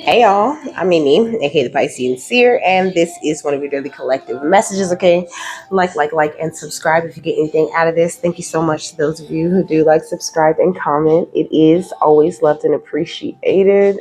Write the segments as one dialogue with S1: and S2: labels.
S1: Hey y'all, I'm Mimi, aka the Piscean Seer, and this is one of your daily collective messages, okay? Like, and subscribe if you get anything out of this. Thank you so much to those of you who do like, subscribe, and comment. It is always loved and appreciated.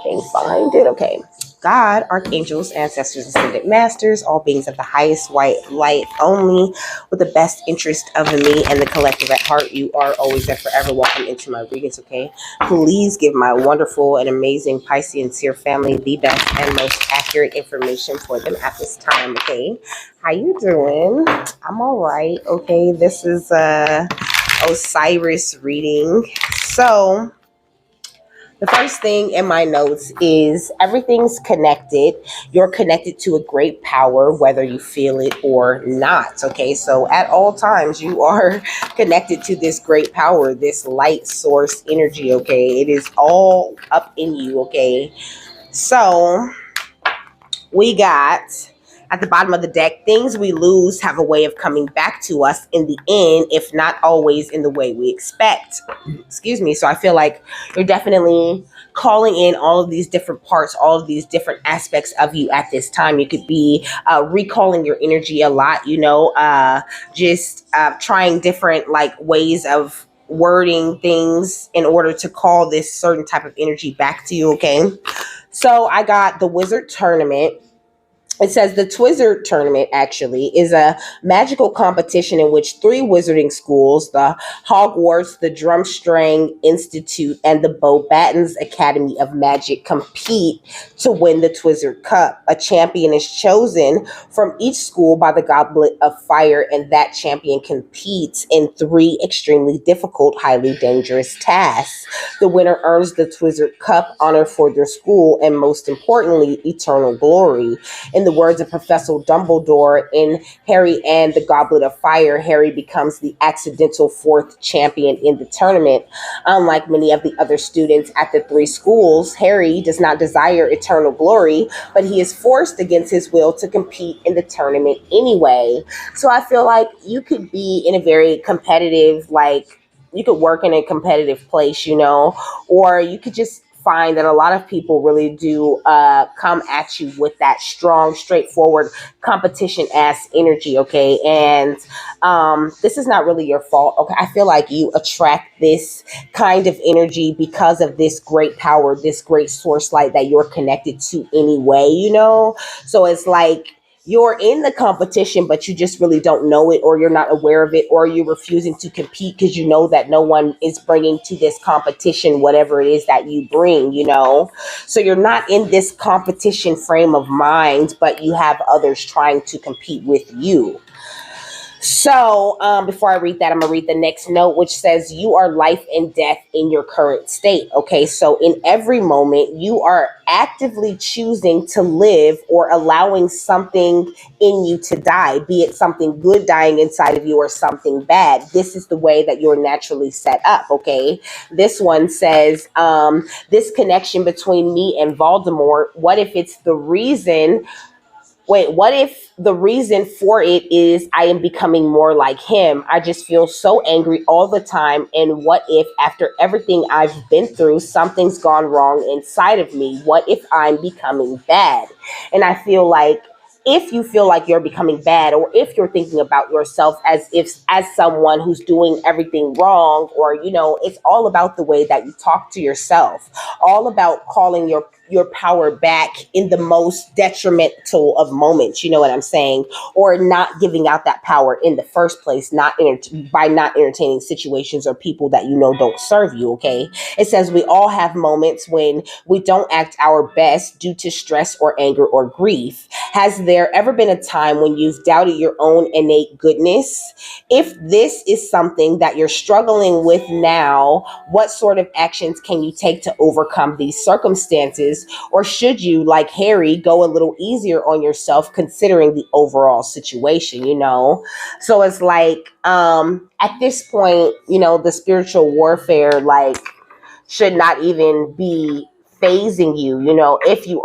S1: Can't find it. Okay. God, archangels, ancestors, ascended masters, all beings of the highest white light only, with the best interest of me and the collective at heart. You are always and forever welcome into my readings, okay? Please give my wonderful and amazing Piscean Seer family the best and most accurate information for them at this time, okay? How you doing? I'm all right, okay? This is Osiris reading. So the first thing in my notes is everything's connected. You're connected to a great power, whether you feel it or not. Okay, so at all times, you are connected to this great power, this light source energy. Okay, it is all up in you. Okay, so we got at the bottom of the deck, things we lose have a way of coming back to us in the end, if not always in the way we expect. Excuse me. So I feel like you're definitely calling in all of these different parts, all of these different aspects of you at this time. You could be recalling your energy a lot, just trying different like ways of wording things in order to call this certain type of energy back to you. Okay. So I got the Wizard Tournament. It says the Twizzard Tournament actually is a magical competition in which three wizarding schools, the Hogwarts, the Drumstring Institute, and the Beauxbatons Academy of Magic, compete to win the Twizzard Cup. A champion is chosen from each school by the Goblet of Fire, and that champion competes in three extremely difficult, highly dangerous tasks. The winner earns the Twizzard Cup, honor for their school, and most importantly, eternal glory. In the words of Professor Dumbledore in Harry and the Goblet of Fire, Harry becomes the accidental fourth champion in the tournament. Unlike many of the other students at the three schools, Harry does not desire eternal glory, but he is forced against his will to compete in the tournament anyway. So I feel like you could be in a very competitive, you could work in a competitive place, or you could just find that a lot of people really do come at you with that strong, straightforward competition ass energy. Okay. And this is not really your fault. Okay. I feel like you attract this kind of energy because of this great power, this great source light that you're connected to anyway. So it's like, you're in the competition, but you just really don't know it, or you're not aware of it, or you're refusing to compete because you know that no one is bringing to this competition whatever it is that you bring. So you're not in this competition frame of mind, but you have others trying to compete with you. So before I read that, I'm going to read the next note, which says you are life and death in your current state. Okay, so in every moment, you are actively choosing to live or allowing something in you to die, be it something good dying inside of you or something bad. This is the way that you're naturally set up. Okay, this one says this connection between me and Voldemort. What if it's the reason? What if the reason for it is I am becoming more like him? I just feel so angry all the time. And what if after everything I've been through, something's gone wrong inside of me? What if I'm becoming bad? And I feel like if you feel like you're becoming bad, or if you're thinking about yourself as someone who's doing everything wrong, or it's all about the way that you talk to yourself, all about calling your power back in the most detrimental of moments, you know what I'm saying? Or not giving out that power in the first place, by not entertaining situations or people that don't serve you. Okay, it says we all have moments when we don't act our best due to stress or anger or grief. Has there ever been a time when you've doubted your own innate goodness? If this is something that you're struggling with now, what sort of actions can you take to overcome these circumstances? Or should you, like Harry, go a little easier on yourself considering the overall situation? So it's like, at this point, the spiritual warfare, should not even be phasing you. If you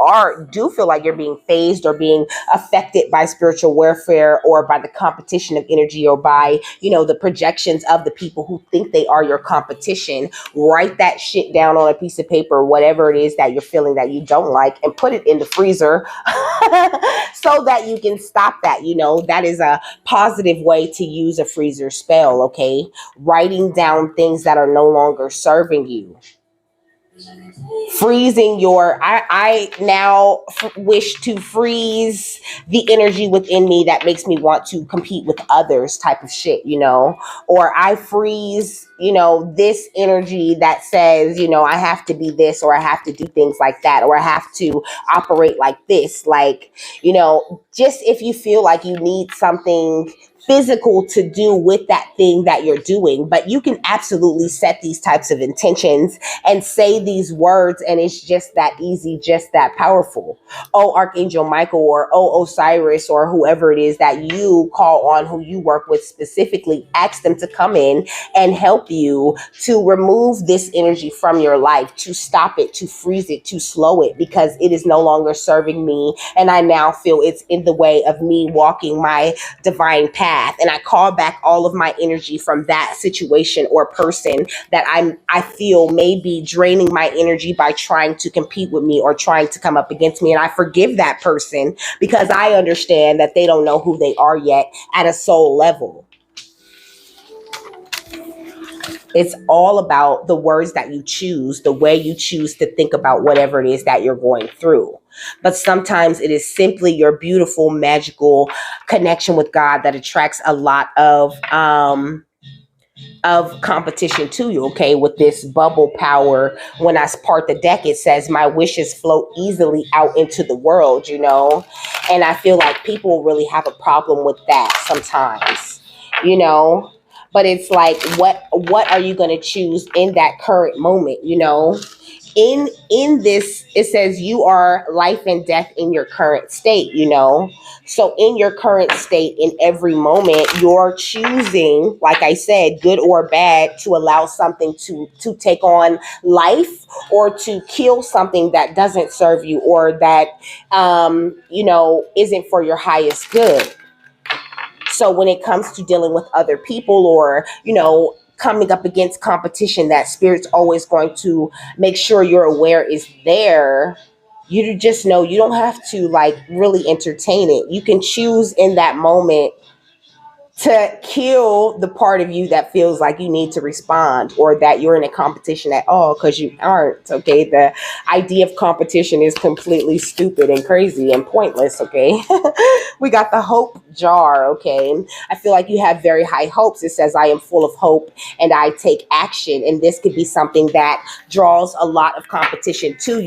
S1: do feel like you're being phased or being affected by spiritual warfare or by the competition of energy or by, the projections of the people who think they are your competition, write that shit down on a piece of paper, whatever it is that you're feeling that you don't like, and put it in the freezer so that you can stop that. That is a positive way to use a freezer spell, okay? Writing down things that are no longer serving you. Freezing I now wish to freeze the energy within me that makes me want to compete with others type of shit, or I freeze, this energy that says, I have to be this, or I have to do things like that, or I have to operate like this. Like, just if you feel like you need something physical to do with that thing that you're doing, but you can absolutely set these types of intentions and say these words, and it's just that easy, just that powerful. Oh, Archangel Michael, or oh, Osiris, or whoever it is that you call on, who you work with specifically, ask them to come in and help you to remove this energy from your life, to stop it, to freeze it, to slow it, because it is no longer serving me, and I now feel it's in the way of me walking my divine path. And I call back all of my energy from that situation or person that I feel may be draining my energy by trying to compete with me or trying to come up against me. And I forgive that person because I understand that they don't know who they are yet at a soul level. It's all about the words that you choose, the way you choose to think about whatever it is that you're going through. But sometimes it is simply your beautiful, magical connection with God that attracts a lot of competition to you, okay? With this bubble power, when I part the deck, it says my wishes float easily out into the world, And I feel like people really have a problem with that sometimes, But it's like, what are you going to choose in that current moment, In this, it says you are life and death in your current state, So in your current state, in every moment, you're choosing, like I said, good or bad, to allow something to take on life, or to kill something that doesn't serve you, or that, isn't for your highest good. So when it comes to dealing with other people, or, coming up against competition, that spirit's always going to make sure you're aware is there. You just know you don't have to really entertain it. You can choose in that moment to kill the part of you that feels like you need to respond, or that you're in a competition at all, because you aren't, okay? The idea of competition is completely stupid and crazy and pointless, okay? We got the hope jar, okay? I feel like you have very high hopes. It says, I am full of hope and I take action. And this could be something that draws a lot of competition too,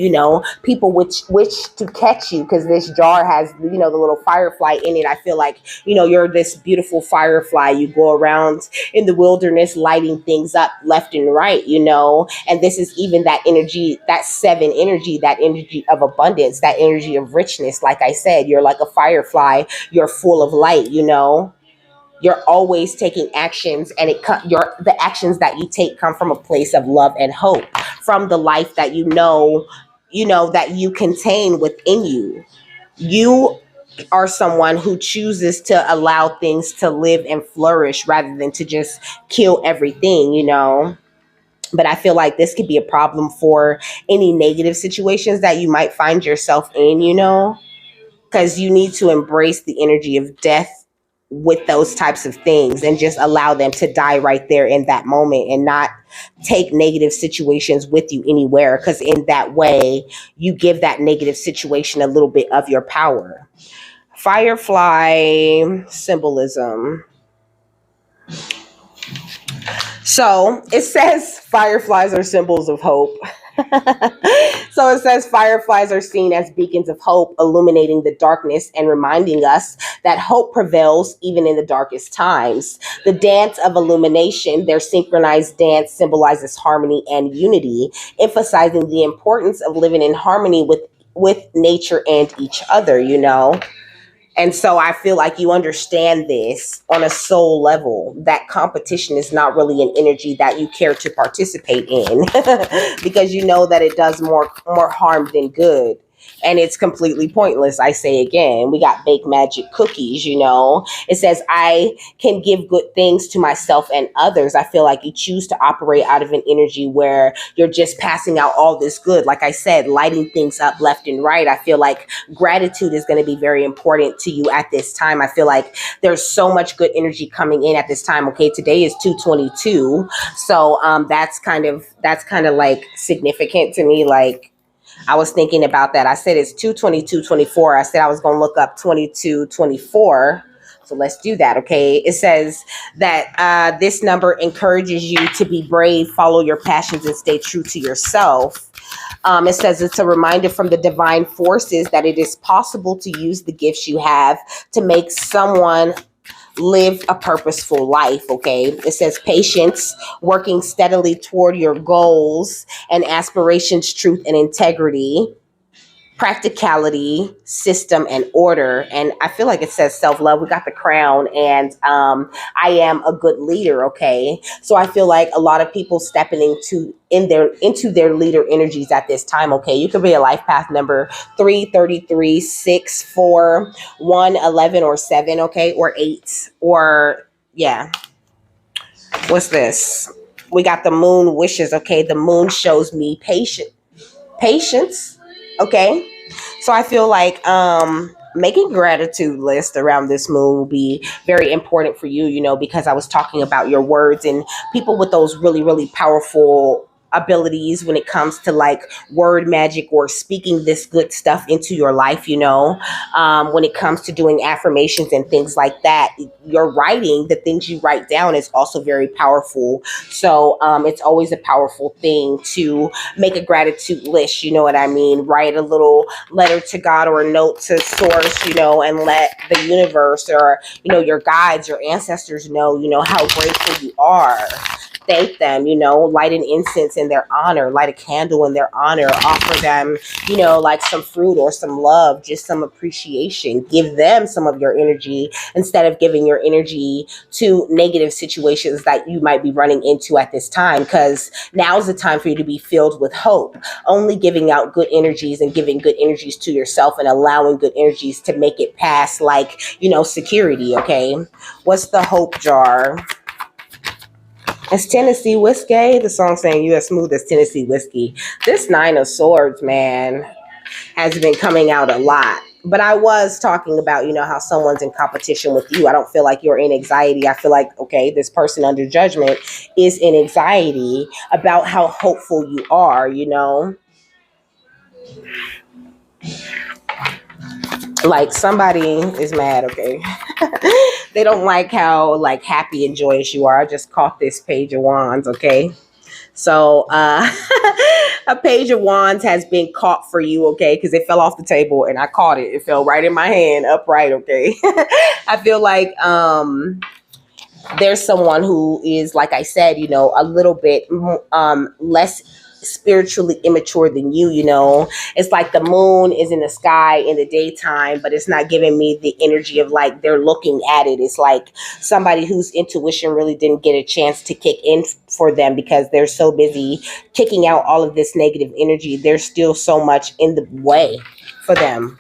S1: people wish to catch you, because this jar has, the little firefly in it. I feel like, you're this beautiful firefly. You go around in the wilderness lighting things up left and right, and this is even that energy, that 7 energy, that energy of abundance, that energy of richness. Like I said, you're like a firefly. You're full of light, You're always taking actions, and the actions that you take come from a place of love and hope, from the life that that you contain within you. You are someone who chooses to allow things to live and flourish rather than to just kill everything, But I feel like this could be a problem for any negative situations that you might find yourself in, because you need to embrace the energy of death with those types of things, and just allow them to die right there in that moment, and not take negative situations with you anywhere, because in that way you give that negative situation a little bit of your power. Firefly symbolism. So it says fireflies are symbols of hope. So it says fireflies are seen as beacons of hope, illuminating the darkness and reminding us that hope prevails even in the darkest times. The dance of illumination, their synchronized dance, symbolizes harmony and unity, emphasizing the importance of living in harmony with nature and each other, And so I feel like you understand this on a soul level, that competition is not really an energy that you care to participate in because you know that it does more harm than good. And it's completely pointless. I say again, we got baked magic cookies, you know. It says, I can give good things to myself and others. I feel like you choose to operate out of an energy where you're just passing out all this good. Like I said, lighting things up left and right. I feel like gratitude is going to be very important to you at this time. I feel like there's so much good energy coming in at this time. Okay, today is 222, so that's kind of like significant to me. Like, I was thinking about that. I said it's 22224. I said I was going to look up 2224. So let's do that, okay? It says that this number encourages you to be brave, follow your passions, and stay true to yourself. It says it's a reminder from the divine forces that it is possible to use the gifts you have to make someone live a purposeful life. Okay, it says patience, working steadily toward your goals and aspirations, truth and integrity, practicality, system, and order. And I feel like it says self-love. We got the crown, and I am a good leader. Okay, so I feel like a lot of people stepping into their leader energies at this time. Okay, you could be a life path number 333, 6, 4, 1, 11, or 7. Okay, or 8, or yeah. What's this? We got the moon wishes. Okay, the moon shows me patience. Okay, so I feel like making gratitude list around this moon will be very important for you, you know, because I was talking about your words and people with those really, really powerful abilities when it comes to like word magic or speaking this good stuff into your life, you know, when it comes to doing affirmations and things like that. Your writing, the things you write down, is also very powerful. So it's always a powerful thing to make a gratitude list, you know what I mean? Write a little letter to God or a note to source, you know, and let the universe or, you know, your guides, your ancestors know, you know, how grateful you are. Thank them, you know, light an incense in their honor, light a candle in their honor, offer them, you know, like some fruit or some love, just some appreciation. Give them some of your energy instead of giving your energy to negative situations that you might be running into at this time, because now's the time for you to be filled with hope. Only giving out good energies and giving good energies to yourself and allowing good energies to make it past, like, you know, security. Okay, what's the hope jar? It's Tennessee whiskey. The song saying you as smooth as Tennessee whiskey. This 9 of Swords, man, has been coming out a lot. But I was talking about, you know, how someone's in competition with you. I don't feel like you're in anxiety. I feel like, okay, this person under judgment is in anxiety about how hopeful you are, you know. Like somebody is mad, okay? They don't like how like happy and joyous you are. I just caught this Page of Wands, okay? So a Page of Wands has been caught for you, okay? Because it fell off the table and I caught it. It fell right in my hand, upright, okay? I feel like there's someone who is, like I said, you know, a little bit less spiritually immature than you, you know. It's like the moon is in the sky in the daytime, but it's not giving me the energy of like they're looking at it. It's like somebody whose intuition really didn't get a chance to kick in for them because they're so busy kicking out all of this negative energy. There's still so much in the way for them.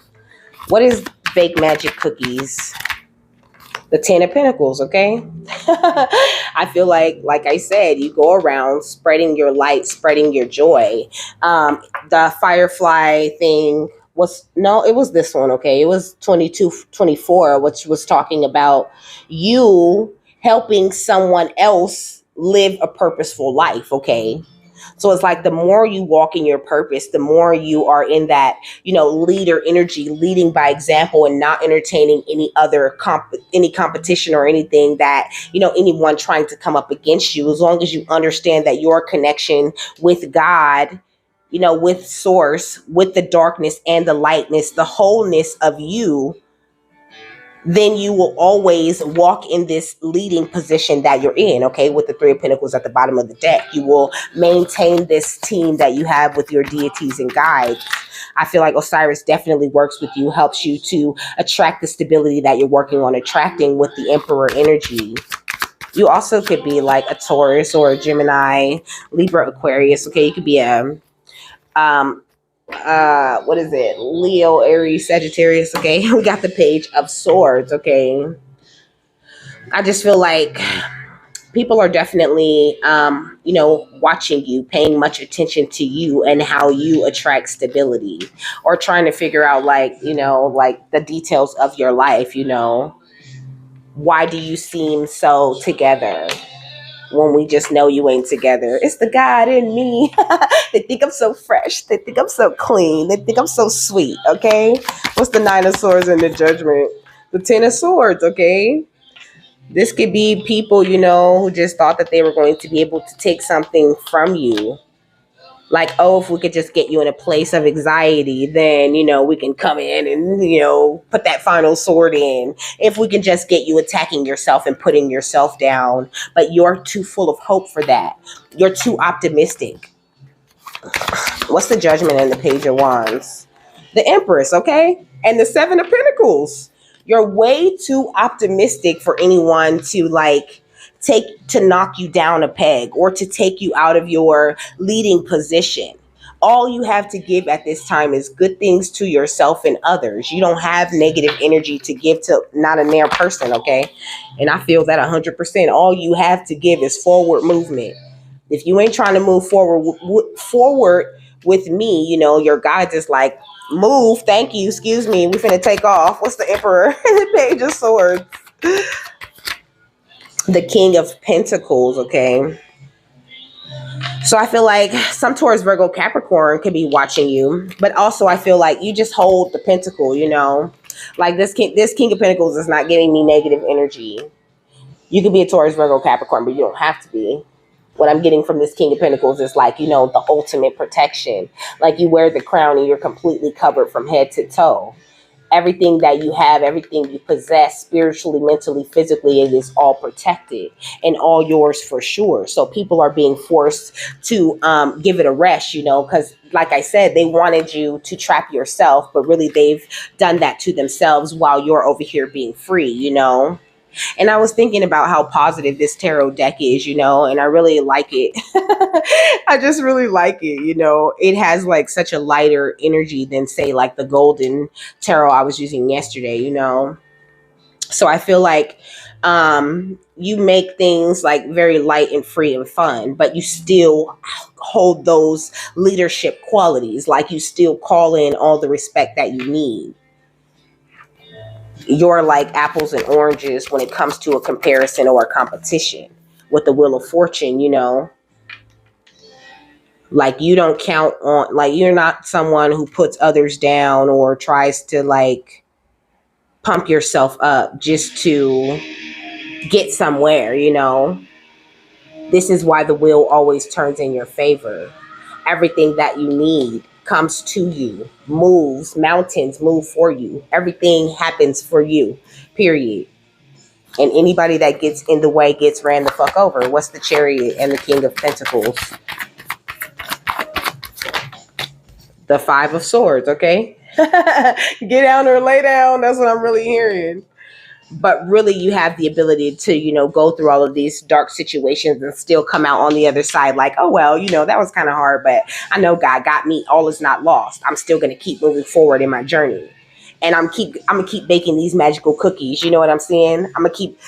S1: What is fake magic cookies? The 10 of Pentacles, okay? I feel like I said, you go around spreading your light, spreading your joy. The firefly thing was, no, it was this one, okay? It was 2224, which was talking about you helping someone else live a purposeful life, okay? So it's like the more you walk in your purpose, the more you are in that, you know, leader energy, leading by example and not entertaining any other any competition or anything that, you know, anyone trying to come up against you. As long as you understand that your connection with God, you know, with source, with the darkness and the lightness, the wholeness of you, then you will always walk in this leading position that you're in, okay? With the 3 of Pentacles at the bottom of the deck, you will maintain this team that you have with your deities and guides. I feel like Osiris definitely works with you, helps you to attract the stability that you're working on attracting with the Emperor energy. You also could be like a Taurus or a Gemini, Libra, Aquarius. Okay, you could be a um what is it? Leo, Aries, Sagittarius. Okay, we got the Page of Swords. Okay, I just feel like people are definitely watching you, paying much attention to you and how you attract stability, or trying to figure out like like the details of your life. Why do you seem so together when we just know you ain't together? It's the God in me. They think I'm so fresh, they think I'm so clean, they think I'm so sweet. Okay, what's the Nine of Swords in the Judgment? The Ten of Swords. Okay, this could be people, who just thought that they were going to be able to take something from you. Like, oh, if we could just get you in a place of anxiety, then, we can come in and, put that final sword in. If we can just get you attacking yourself and putting yourself down. But you're too full of hope for that. You're too optimistic. What's the Judgment and the Page of Wands? The Empress, okay? And the Seven of Pentacles. You're way too optimistic for anyone to knock you down a peg or to take you out of your leading position. All you have to give at this time is good things to yourself and others. You don't have negative energy to give to not a mere person, okay? And I feel that 100%. All you have to give is forward movement. If you ain't trying to move forward with me, your guides is like, move, thank you, excuse me, we finna take off. What's the Emperor? The Page of Swords. The King of Pentacles, okay? So I feel like some Taurus, Virgo, Capricorn could be watching you, but also I feel like you just hold the pentacle, Like this King of Pentacles is not giving me negative energy. You could be a Taurus, Virgo, Capricorn, but you don't have to be. What I'm getting from this King of Pentacles is like, the ultimate protection. Like you wear the crown and you're completely covered from head to toe. Everything that you have, everything you possess, spiritually, mentally, physically, it is all protected and all yours for sure. So people are being forced to give it a rest, because like I said, they wanted you to trap yourself, but really they've done that to themselves while you're over here being free, And I was thinking about how positive this tarot deck is, and I really like it. I just really like it, It has like such a lighter energy than say like the golden tarot I was using yesterday, So I feel like you make things like very light and free and fun, but you still hold those leadership qualities. Like you still call in all the respect that you need. You're like apples and oranges when it comes to a comparison or a competition with the Wheel of Fortune, Like you don't count on, like you're not someone who puts others down or tries to like pump yourself up just to get somewhere, This is why the wheel always turns in your favor. Everything that you need comes to you, moves, mountains move for you. Everything happens for you, period. And anybody that gets in the way gets ran the fuck over. What's the Chariot and the King of Pentacles? The Five of Swords, okay? Get down or lay down. That's what I'm really hearing. But really, you have the ability to, go through all of these dark situations and still come out on the other side like, oh, well, that was kind of hard, but I know God got me. All is not lost. I'm still going to keep moving forward in my journey. And I'm going to keep baking these magical cookies. You know what I'm saying? I'm going to keep,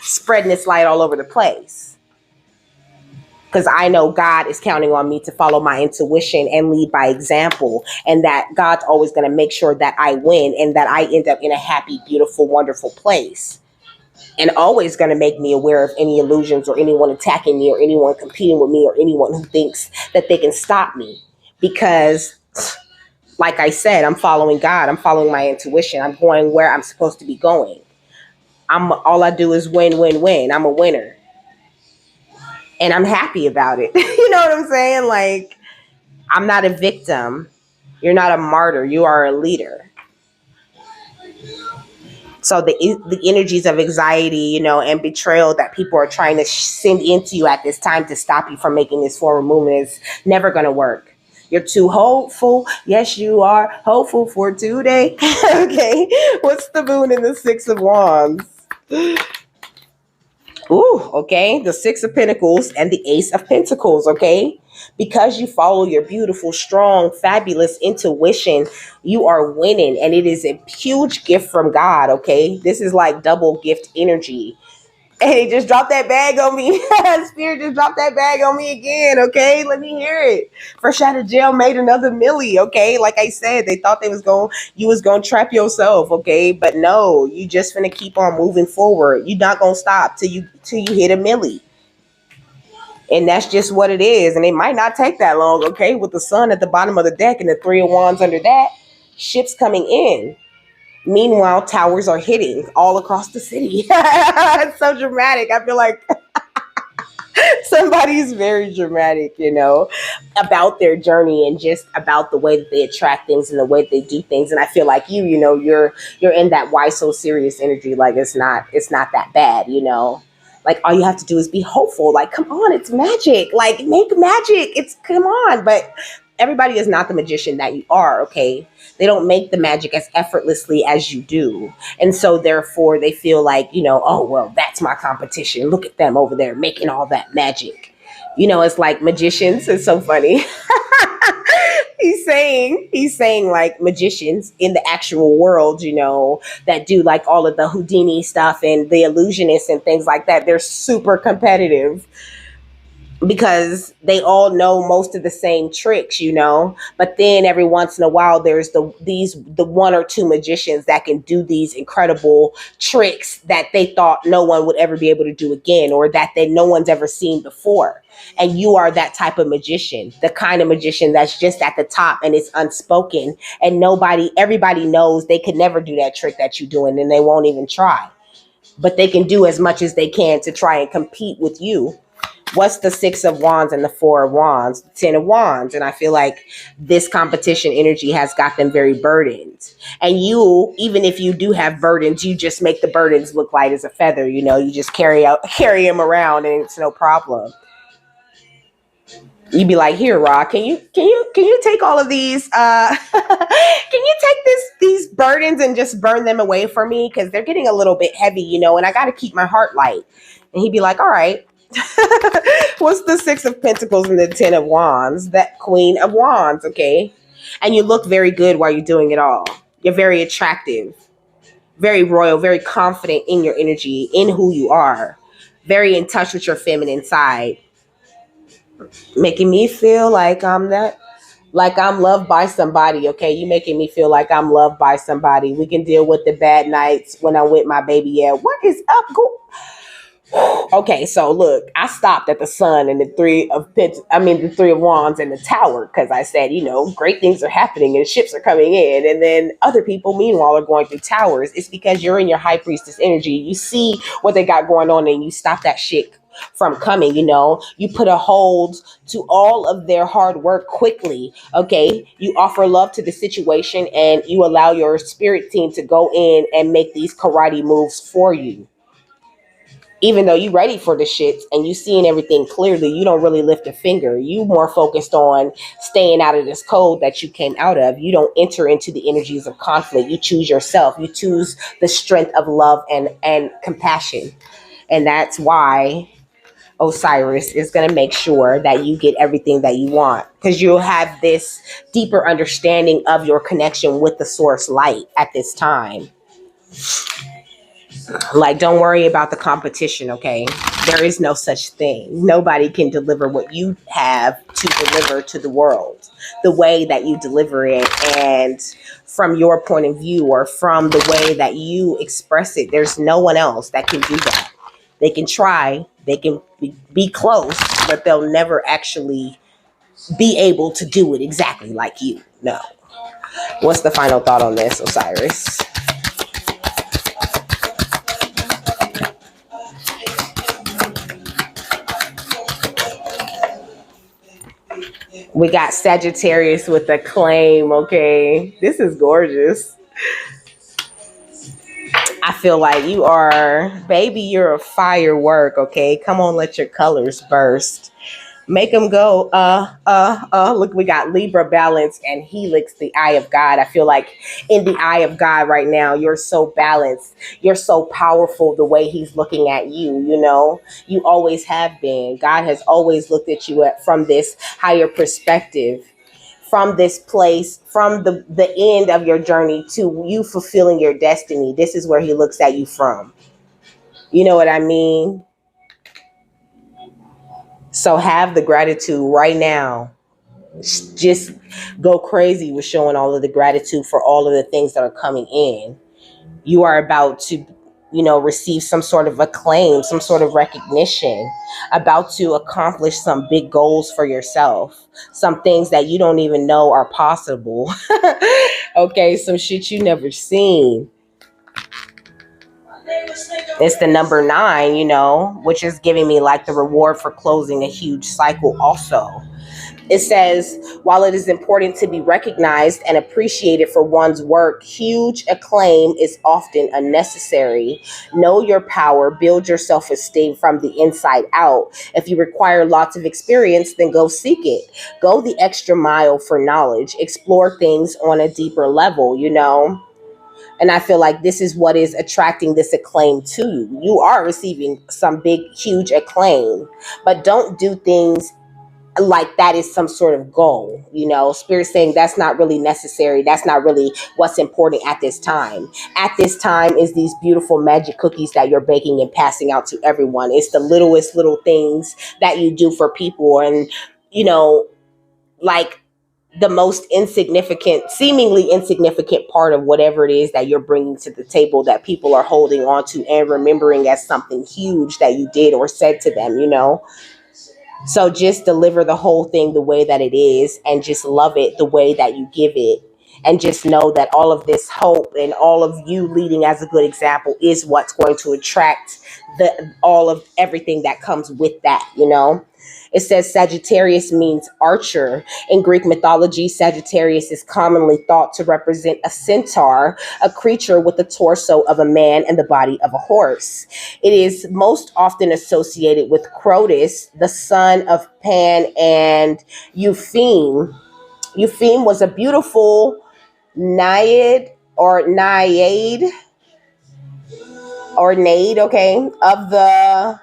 S1: spreading this light all over the place. Because I know God is counting on me to follow my intuition and lead by example. And that God's always going to make sure that I win and that I end up in a happy, beautiful, wonderful place. And always going to make me aware of any illusions or anyone attacking me or anyone competing with me or anyone who thinks that they can stop me. Because, like I said, I'm following God. I'm following my intuition. I'm going where I'm supposed to be going. All I do is win, win, win. I'm a winner. And I'm happy about it. You know what I'm saying? Like, I'm not a victim. You're not a martyr. You are a leader. So the energies of anxiety, and betrayal that people are trying to send into you at this time to stop you from making this forward movement is never going to work. You're too hopeful. Yes, you are hopeful for today. Okay. What's the moon in the Six of Wands? Ooh, okay. The Six of Pentacles and the Ace of Pentacles, okay? Because you follow your beautiful, strong, fabulous intuition, you are winning. And it is a huge gift from God, okay? This is like double gift energy. And he just dropped that bag on me. Spirit just dropped that bag on me again, okay? Let me hear it. Fresh out of jail, made another milli, okay? Like I said, they thought you was gonna trap yourself, okay? But no, you just gonna keep on moving forward. You're not gonna stop till you hit a milli. And that's just what it is. And it might not take that long, okay? With the sun at the bottom of the deck and the Three of Wands under that, ships coming in. Meanwhile, towers are hitting all across the city. It's so dramatic. I feel like somebody's very dramatic, about their journey and just about the way that they attract things and the way that they do things. And I feel like you're in that why so serious energy. Like it's not that bad, Like all you have to do is be hopeful. Like, come on, it's magic. Like make magic. It's come on. But everybody is not the magician that you are, okay? They don't make the magic as effortlessly as you do. And so therefore they feel like, oh, well, that's my competition. Look at them over there making all that magic. It's like magicians. It's so funny. he's saying like magicians in the actual world, that do like all of the Houdini stuff and the illusionists and things like that. They're super competitive because they all know most of the same tricks, but then every once in a while there's the one or two magicians that can do these incredible tricks that they thought no one would ever be able to do again, or that no one's ever seen before. And you are that type of magician, the kind of magician that's just at the top and it's unspoken, and everybody knows they could never do that trick that you're doing, and they won't even try, but they can do as much as they can to try and compete with you. What's the Six of Wands and the Four of Wands? The Ten of Wands. And I feel like this competition energy has got them very burdened. And you, even if you do have burdens, you just make the burdens look light as a feather. You just carry them around and it's no problem. You'd be like, here, Ra, can you take all of these? Can you take these burdens and just burn them away for me? Because they're getting a little bit heavy, and I got to keep my heart light. And he'd be like, all right. What's the Six of Pentacles and the Ten of Wands? That Queen of Wands, okay? And you look very good while you're doing it all. You're very attractive, very royal, very confident in your energy, in who you are, very in touch with your feminine side, making me feel like I'm loved by somebody, okay? You making me feel like I'm loved by somebody. We can deal with the bad nights when I'm with my baby. Yeah, what is up? Go. Okay, so look, I stopped at the sun and the Three of Wands and the Tower because I said, great things are happening and ships are coming in. And then other people, meanwhile, are going through towers. It's because you're in your high priestess energy. You see what they got going on and you stop that shit from coming, You put a hold to all of their hard work quickly, okay? You offer love to the situation and you allow your spirit team to go in and make these karate moves for you. Even though you're ready for the shits and you seeing everything clearly, you don't really lift a finger. You more focused on staying out of this code that you came out of. You don't enter into the energies of conflict. You choose yourself. You choose the strength of love and compassion. And that's why Osiris is going to make sure that you get everything that you want, because you'll have this deeper understanding of your connection with the source light at this time. Like, don't worry about the competition, okay? There is no such thing. Nobody can deliver what you have to deliver to the world the way that you deliver it and from your point of view or from the way that you express it. There's no one else that can do that. They can try, they can be close, but they'll never actually be able to do it exactly like you. No. What's the final thought on this, Osiris? We got Sagittarius with a claim, okay? This is gorgeous. I feel like you are, baby, you're a firework, okay? Come on, let your colors burst. Make them go, look, we got Libra balance and Helix, the eye of God. I feel like in the eye of God right now, you're so balanced. You're so powerful the way he's looking at you, you know? You always have been. God has always looked at you from this higher perspective, from this place, from the end of your journey to you fulfilling your destiny. This is where he looks at you from. You know what I mean? So have the gratitude right now. Just go crazy with showing all of the gratitude for all of the things that are coming in. You are about to, receive some sort of acclaim, some sort of recognition, about to accomplish some big goals for yourself, some things that you don't even know are possible. Okay, some shit you never seen. It's the number 9, which is giving me like the reward for closing a huge cycle also. It says, while it is important to be recognized and appreciated for one's work, huge acclaim is often unnecessary. Know your power, build your self-esteem from the inside out. If you require lots of experience, then go seek it. Go the extra mile for knowledge. Explore things on a deeper level, And I feel like this is what is attracting this acclaim to you. You are receiving some big, huge acclaim, but don't do things like that is some sort of goal. Spirit saying that's not really necessary. That's not really what's important at this time. At this time is these beautiful magic cookies that you're baking and passing out to everyone. It's the littlest little things that you do for people, and like the most insignificant, seemingly insignificant part of whatever it is that you're bringing to the table that people are holding on to and remembering as something huge that you did or said to them. So just deliver the whole thing the way that it is, and just love it the way that you give it. And just know that all of this hope and all of you leading as a good example is what's going to attract all of everything that comes with that. It says Sagittarius means archer. In Greek mythology, Sagittarius is commonly thought to represent a centaur, a creature with the torso of a man and the body of a horse. It is most often associated with Crotus, the son of Pan and Eupheme. Eupheme was a beautiful naiad, okay, of the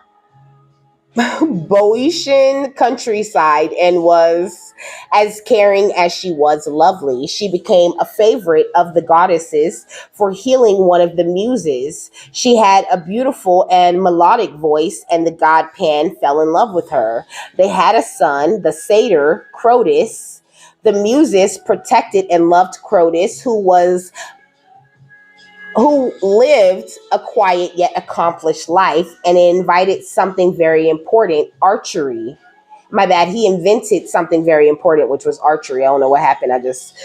S1: Boeotian countryside, and was as caring as she was lovely. She became a favorite of the goddesses for healing one of the muses. She had a beautiful and melodic voice, and the god Pan fell in love with her. They had a son, the satyr Crotus. The muses protected and loved Crotus, who lived a quiet yet accomplished life, and invited something very important, archery. My bad, he invented something very important, which was archery. I don't know what happened. I just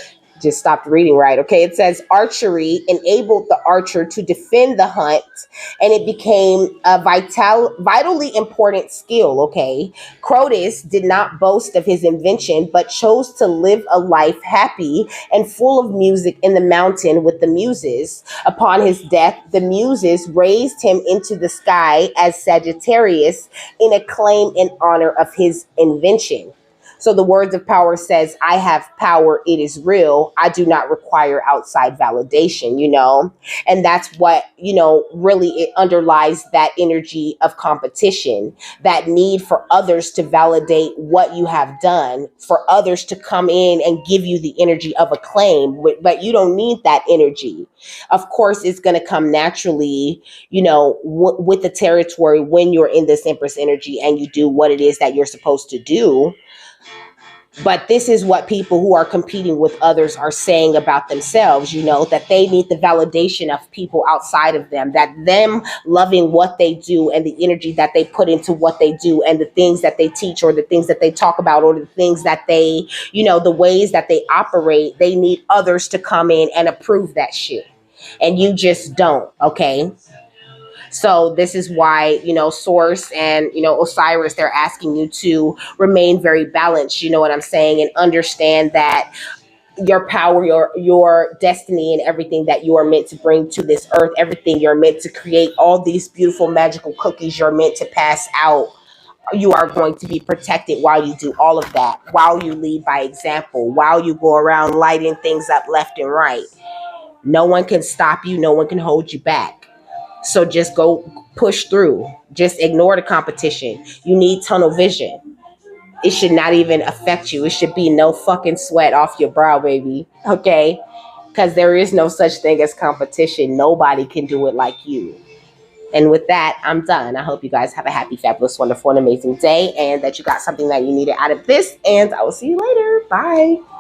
S1: stopped reading right. Okay, it says archery enabled the archer to defend the hunt, and it became a vitally important skill. Okay, Crotus did not boast of his invention, but chose to live a life happy and full of music in the mountain with the muses. Upon his death, the muses raised him into the sky as Sagittarius in acclaim and honor of his invention. So the words of power says, I have power, it is real. I do not require outside validation, And that's what, really it underlies that energy of competition, that need for others to validate what you have done, for others to come in and give you the energy of acclaim, but you don't need that energy. Of course, it's going to come naturally, with the territory when you're in this Empress energy and you do what it is that you're supposed to do. But this is what people who are competing with others are saying about themselves, that they need the validation of people outside of them, that them loving what they do and the energy that they put into what they do and the things that they teach or the things that they talk about or the things that they, the ways that they operate, they need others to come in and approve that shit. And you just don't, okay? So this is why, Source and, Osiris, they're asking you to remain very balanced, you know what I'm saying, and understand that your power, your destiny, and everything that you are meant to bring to this earth, everything you're meant to create, all these beautiful magical cookies you're meant to pass out You are going to be protected while you do all of that, while you lead by example, while you go around lighting things up left and right. No one can stop you. No one can hold you back. So just go push through. Just ignore the competition. You need tunnel vision. It should not even affect you. It should be no fucking sweat off your brow, baby. Okay? Because there is no such thing as competition. Nobody can do it like you. And with that, I'm done. I hope you guys have a happy, fabulous, wonderful, and amazing day, and that you got something that you needed out of this. And I will see you later. Bye.